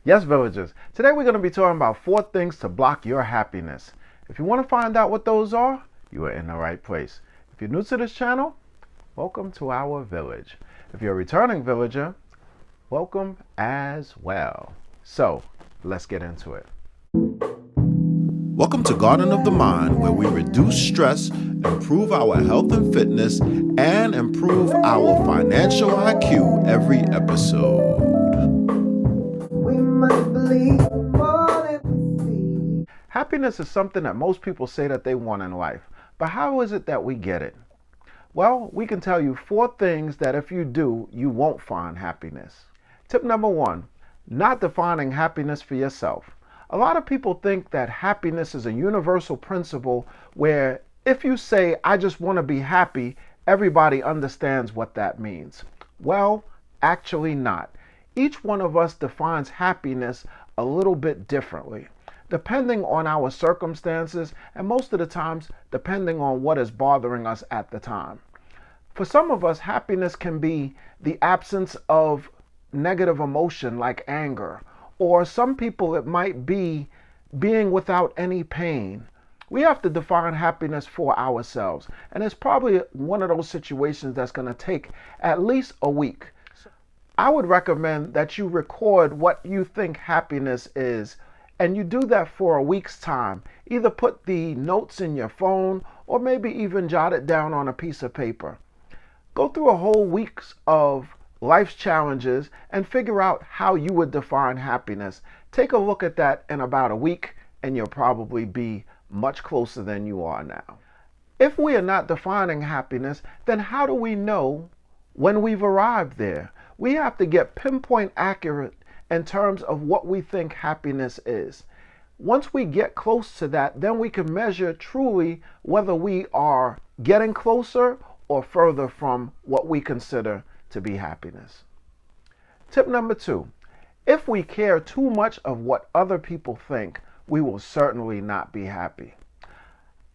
Yes, villagers. Today we're going to be talking about 4 things to block your happiness. If you want to find out what those are, you are in the right place. If you're new to this channel, welcome to our village. If you're a returning villager, welcome as well. So, let's get into it. Welcome to Garden of the Mind, where we reduce stress, improve our health and fitness, and improve our financial IQ every episode. Happiness is something that most people say that they want in life, but how is it that we get it? Well, we can tell you 4 things that if you do, you won't find happiness. Tip number 1, not defining happiness for yourself. A lot of people think that happiness is a universal principle where if you say, I just want to be happy, everybody understands what that means. Well, actually not. Each one of us defines happiness a little bit differently, depending on our circumstances, and most of the times, depending on what is bothering us at the time. For some of us, happiness can be the absence of negative emotion like anger, or some people it might be being without any pain. We have to define happiness for ourselves, and it's probably one of those situations that's going to take at least a week. I would recommend that you record what you think happiness is, and you do that for a week's time. Either put the notes in your phone or maybe even jot it down on a piece of paper. Go through a whole week of life's challenges and figure out how you would define happiness. Take a look at that in about a week and you'll probably be much closer than you are now. If we are not defining happiness, then how do we know when we've arrived there? We have to get pinpoint accurate in terms of what we think happiness is. Once we get close to that, then we can measure truly whether we are getting closer or further from what we consider to be happiness. Tip number 2, if we care too much of what other people think, we will certainly not be happy.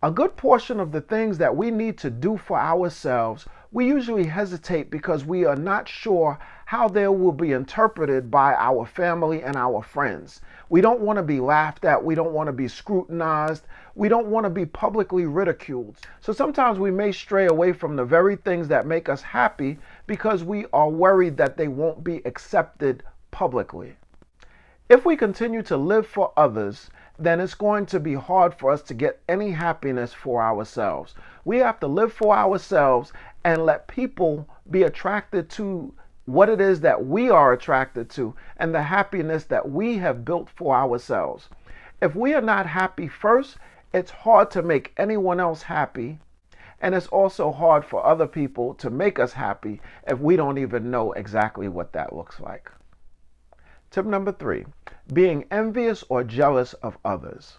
A good portion of the things that we need to do for ourselves, we usually hesitate because we are not sure how they will be interpreted by our family and our friends. We don't want to be laughed at. We don't want to be scrutinized. We don't want to be publicly ridiculed. So sometimes we may stray away from the very things that make us happy because we are worried that they won't be accepted publicly. If we continue to live for others, then it's going to be hard for us to get any happiness for ourselves. We have to live for ourselves and let people be attracted to what it is that we are attracted to and the happiness that we have built for ourselves. If we are not happy first, it's hard to make anyone else happy, and it's also hard for other people to make us happy if we don't even know exactly what that looks like. Tip number 3, being envious or jealous of others.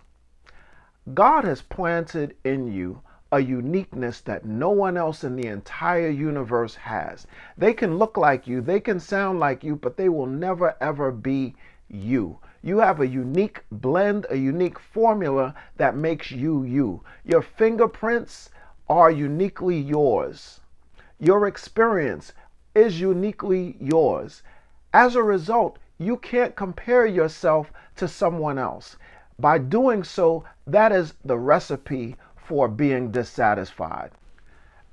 God has planted in you a uniqueness that no one else in the entire universe has. They can look like you, they can sound like you, but they will never ever be you. You have a unique blend, a unique formula that makes you you. Your fingerprints are uniquely yours. Your experience is uniquely yours. As a result, you can't compare yourself to someone else. By doing so, that is the recipe for being dissatisfied.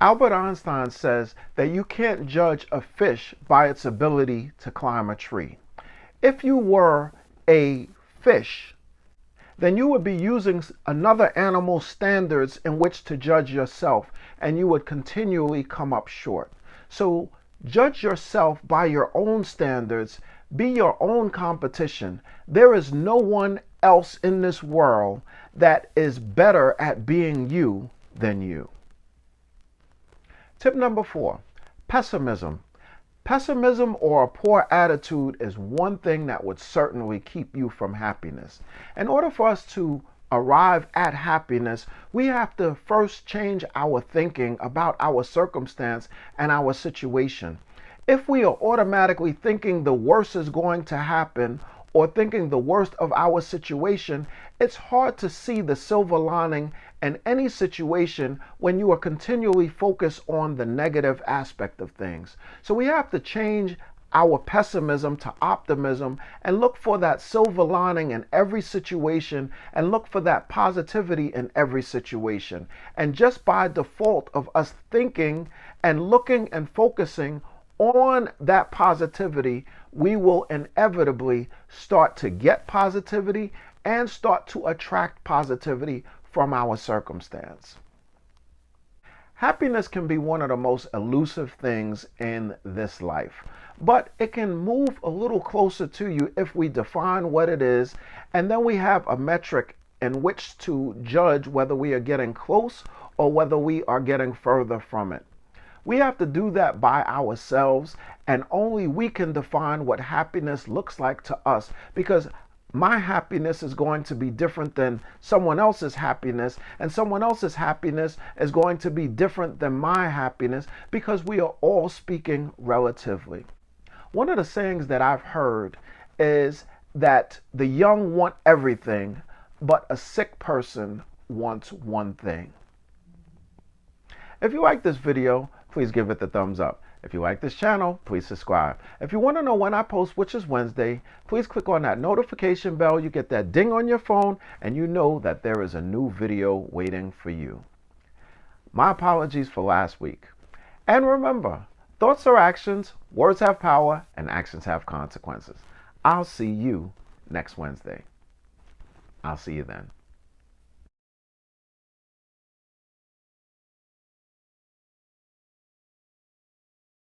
Albert Einstein says that you can't judge a fish by its ability to climb a tree. If you were a fish, then you would be using another animal's standards in which to judge yourself, and you would continually come up short. So judge yourself by your own standards. Be your own competition. There is no one else in this world that is better at being you than you. Tip number 4, pessimism. Pessimism or a poor attitude is one thing that would certainly keep you from happiness. In order for us to arrive at happiness, we have to first change our thinking about our circumstance and our situation. If we are automatically thinking the worst is going to happen or thinking the worst of our situation, it's hard to see the silver lining in any situation when you are continually focused on the negative aspect of things. So we have to change our pessimism to optimism and look for that silver lining in every situation and look for that positivity in every situation. And just by default of us thinking and looking and focusing on that positivity, we will inevitably start to get positivity and start to attract positivity from our circumstance. Happiness can be one of the most elusive things in this life, but it can move a little closer to you if we define what it is, and then we have a metric in which to judge whether we are getting close or whether we are getting further from it. We have to do that by ourselves, and only we can define what happiness looks like to us, because my happiness is going to be different than someone else's happiness, and someone else's happiness is going to be different than my happiness, because we are all speaking relatively. One of the sayings that I've heard is that the young want everything, but a sick person wants one thing. If you like this video, please give it the thumbs up. If you like this channel, please subscribe. If you want to know when I post, which is Wednesday, please click on that notification bell. You get that ding on your phone, and you know that there is a new video waiting for you. My apologies for last week. And remember, thoughts are actions, words have power, and actions have consequences. I'll see you next Wednesday. I'll see you then.